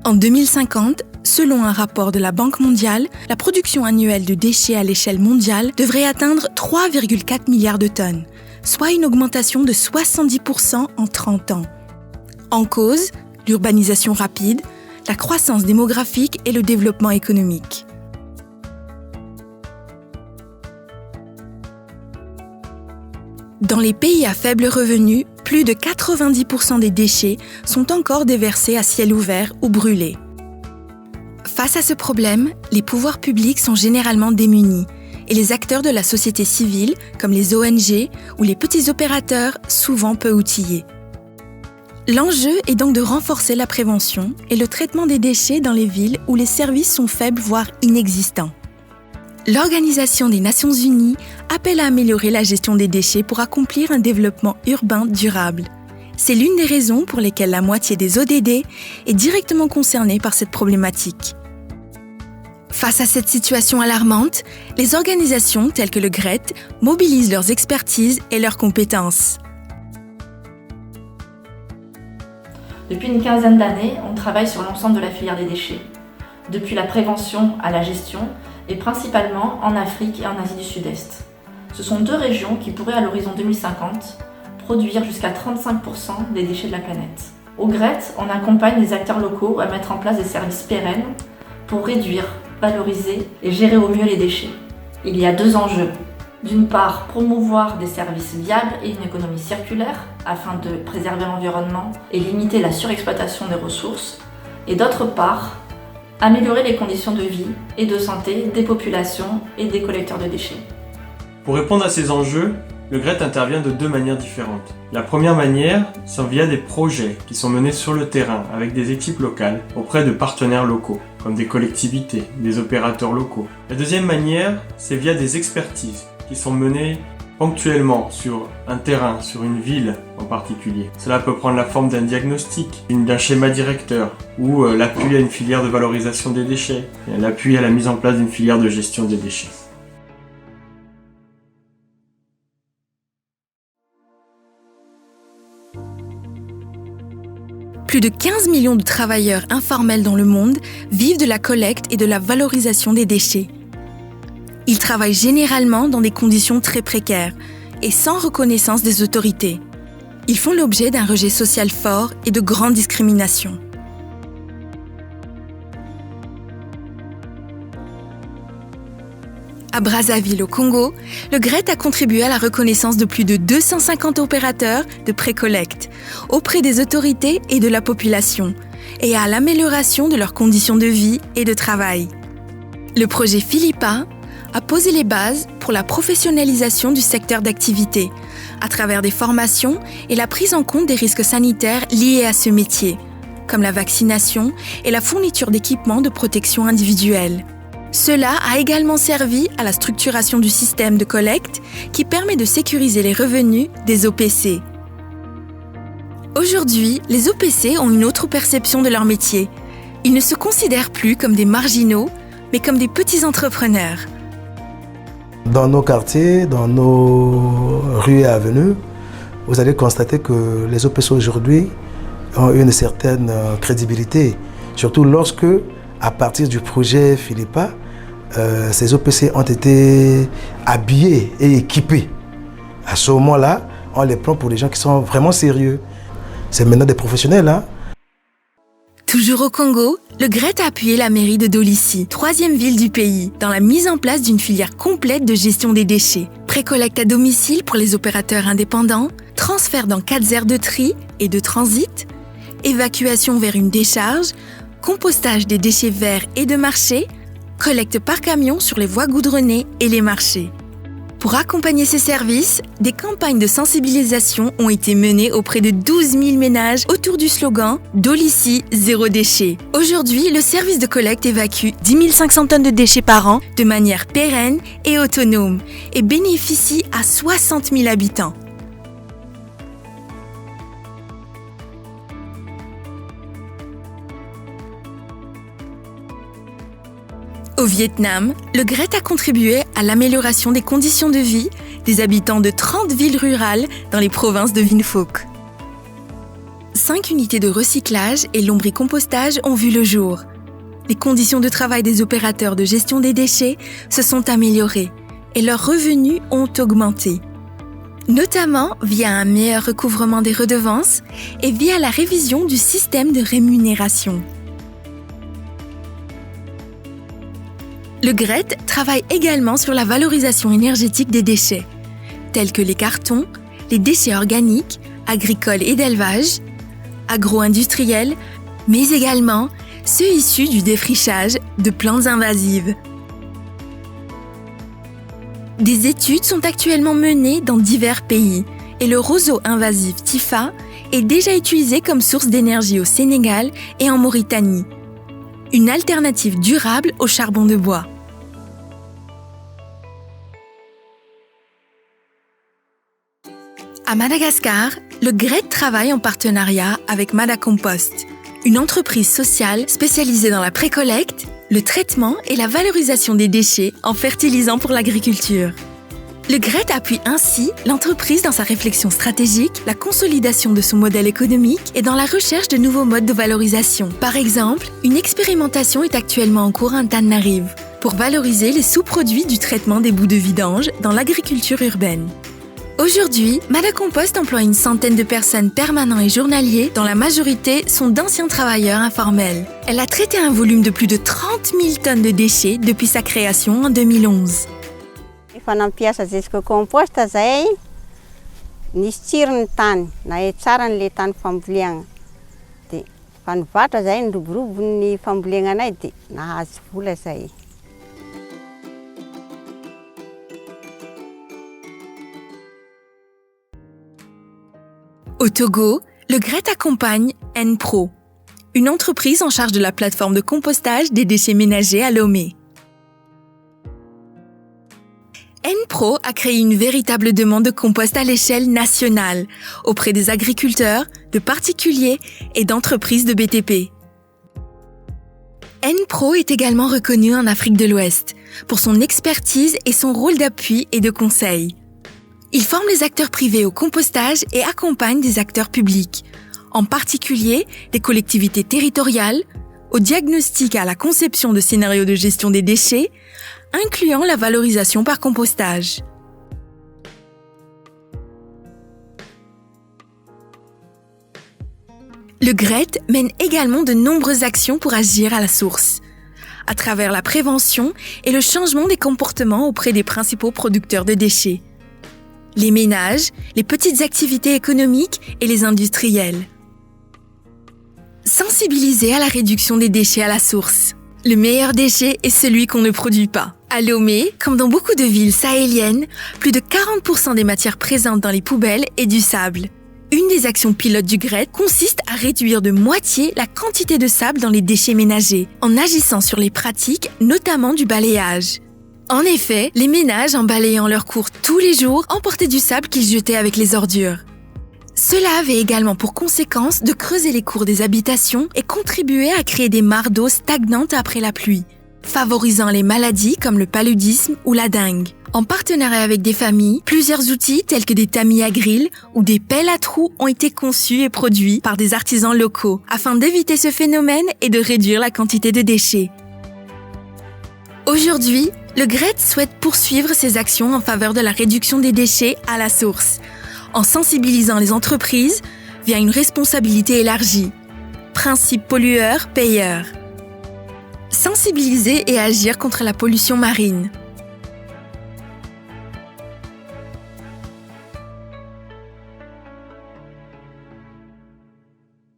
En 2050, selon un rapport de la Banque mondiale, la production annuelle de déchets à l'échelle mondiale devrait atteindre 3,4 milliards de tonnes, soit une augmentation de 70% en 30 ans. En cause, l'urbanisation rapide, la croissance démographique et le développement économique. Dans les pays à faible revenu, plus de 90% des déchets sont encore déversés à ciel ouvert ou brûlés. Face à ce problème, les pouvoirs publics sont généralement démunis et les acteurs de la société civile, comme les ONG ou les petits opérateurs, souvent peu outillés. L'enjeu est donc de renforcer la prévention et le traitement des déchets dans les villes où les services sont faibles, voire inexistants. L'Organisation des Nations Unies appelle à améliorer la gestion des déchets pour accomplir un développement urbain durable. C'est l'une des raisons pour lesquelles la moitié des ODD est directement concernée par cette problématique. Face à cette situation alarmante, les organisations telles que le GRET mobilisent leurs expertises et leurs compétences. Depuis une quinzaine d'années, on travaille sur l'ensemble de la filière des déchets, depuis la prévention à la gestion, et principalement en Afrique et en Asie du Sud-Est. Ce sont deux régions qui pourraient, à l'horizon 2050, produire jusqu'à 35% des déchets de la planète. Au GRET, on accompagne les acteurs locaux à mettre en place des services pérennes pour réduire, valoriser et gérer au mieux les déchets. Il y a deux enjeux. D'une part, promouvoir des services viables et une économie circulaire afin de préserver l'environnement et limiter la surexploitation des ressources. Et d'autre part, améliorer les conditions de vie et de santé des populations et des collecteurs de déchets. Pour répondre à ces enjeux, le GRET intervient de deux manières différentes. La première manière, c'est via des projets qui sont menés sur le terrain avec des équipes locales auprès de partenaires locaux, comme des collectivités, des opérateurs locaux. La deuxième manière, c'est via des expertises qui sont menées ponctuellement sur un terrain, sur une ville en particulier. Cela peut prendre la forme d'un diagnostic, d'un schéma directeur, ou l'appui à une filière de valorisation des déchets, l'appui à la mise en place d'une filière de gestion des déchets. Plus de 15 millions de travailleurs informels dans le monde vivent de la collecte et de la valorisation des déchets. Ils travaillent généralement dans des conditions très précaires et sans reconnaissance des autorités. Ils font l'objet d'un rejet social fort et de grandes discriminations. À Brazzaville, au Congo, le GRET a contribué à la reconnaissance de plus de 250 opérateurs de pré-collecte auprès des autorités et de la population et à l'amélioration de leurs conditions de vie et de travail. Le projet Philippa a posé les bases pour la professionnalisation du secteur d'activité à travers des formations et la prise en compte des risques sanitaires liés à ce métier, comme la vaccination et la fourniture d'équipements de protection individuelle. Cela a également servi à la structuration du système de collecte qui permet de sécuriser les revenus des OPC. Aujourd'hui, les OPC ont une autre perception de leur métier. Ils ne se considèrent plus comme des marginaux, mais comme des petits entrepreneurs. Dans nos quartiers, dans nos rues et avenues, vous allez constater que les OPC aujourd'hui ont une certaine crédibilité, surtout lorsque, à partir du projet Philippa, ces OPC ont été habillés et équipés. À ce moment-là, on les prend pour des gens qui sont vraiment sérieux. C'est maintenant des professionnels, hein. Toujours au Congo, le GRET a appuyé la mairie de Dolissi, 3e ville du pays, dans la mise en place d'une filière complète de gestion des déchets. Précollecte à domicile pour les opérateurs indépendants, transfert dans 4 aires de tri et de transit, évacuation vers une décharge, compostage des déchets verts et de marché, collecte par camion sur les voies goudronnées et les marchés. Pour accompagner ces services, des campagnes de sensibilisation ont été menées auprès de 12 000 ménages autour du slogan « Dolissi, zéro déchet ». Aujourd'hui, le service de collecte évacue 10 500 tonnes de déchets par an de manière pérenne et autonome et bénéficie à 60 000 habitants. Au Vietnam, le GRET a contribué à l'amélioration des conditions de vie des habitants de 30 villes rurales dans les provinces de Vinh Phuc. 5 unités de recyclage et lombricompostage ont vu le jour. Les conditions de travail des opérateurs de gestion des déchets se sont améliorées et leurs revenus ont augmenté, notamment via un meilleur recouvrement des redevances et via la révision du système de rémunération. Le GRET travaille également sur la valorisation énergétique des déchets, tels que les cartons, les déchets organiques, agricoles et d'élevage, agro-industriels, mais également ceux issus du défrichage de plantes invasives. Des études sont actuellement menées dans divers pays et le roseau invasif Tifa est déjà utilisé comme source d'énergie au Sénégal et en Mauritanie. Une alternative durable au charbon de bois. À Madagascar, le GRET travaille en partenariat avec Madacompost, une entreprise sociale spécialisée dans la précollecte, le traitement et la valorisation des déchets en fertilisant pour l'agriculture. Le GRET appuie ainsi l'entreprise dans sa réflexion stratégique, la consolidation de son modèle économique et dans la recherche de nouveaux modes de valorisation. Par exemple, une expérimentation est actuellement en cours à Antananarive pour valoriser les sous-produits du traitement des boues de vidange dans l'agriculture urbaine. Aujourd'hui, Madacompost emploie une centaine de personnes permanents et journaliers, dont la majorité sont d'anciens travailleurs informels. Elle a traité un volume de plus de 30 000 tonnes de déchets depuis sa création en 2011. Fanampiasa zezika compost zay nisy tsirony tany na tsara n'le tany fambolena de fa nivatra zay niroborobo ny fambolenanay de nahazo vola zay. Au Togo, le GRET accompagne N-Pro, une entreprise en charge de la plateforme de compostage des déchets ménagers à Lomé. N-Pro a créé une véritable demande de compost à l'échelle nationale auprès des agriculteurs, de particuliers et d'entreprises de BTP. N-Pro est également reconnu en Afrique de l'Ouest pour son expertise et son rôle d'appui et de conseil. Il forme les acteurs privés au compostage et accompagne des acteurs publics, en particulier des collectivités territoriales, au diagnostic et à la conception de scénarios de gestion des déchets, incluant la valorisation par compostage. Le GRET mène également de nombreuses actions pour agir à la source, à travers la prévention et le changement des comportements auprès des principaux producteurs de déchets. Les ménages, les petites activités économiques et les industriels. Sensibiliser à la réduction des déchets à la source. Le meilleur déchet est celui qu'on ne produit pas. À Lomé, comme dans beaucoup de villes sahéliennes, plus de 40% des matières présentes dans les poubelles est du sable. Une des actions pilotes du GRET consiste à réduire de moitié la quantité de sable dans les déchets ménagers, en agissant sur les pratiques, notamment du balayage. En effet, les ménages, en balayant leurs cours tous les jours, emportaient du sable qu'ils jetaient avec les ordures. Cela avait également pour conséquence de creuser les cours des habitations et contribuer à créer des mares d'eau stagnantes après la pluie, favorisant les maladies comme le paludisme ou la dengue. En partenariat avec des familles, plusieurs outils tels que des tamis à grill ou des pelles à trous ont été conçus et produits par des artisans locaux afin d'éviter ce phénomène et de réduire la quantité de déchets. Aujourd'hui, le GRET souhaite poursuivre ses actions en faveur de la réduction des déchets à la source, en sensibilisant les entreprises via une responsabilité élargie. Principe pollueur-payeur. Sensibiliser et agir contre la pollution marine.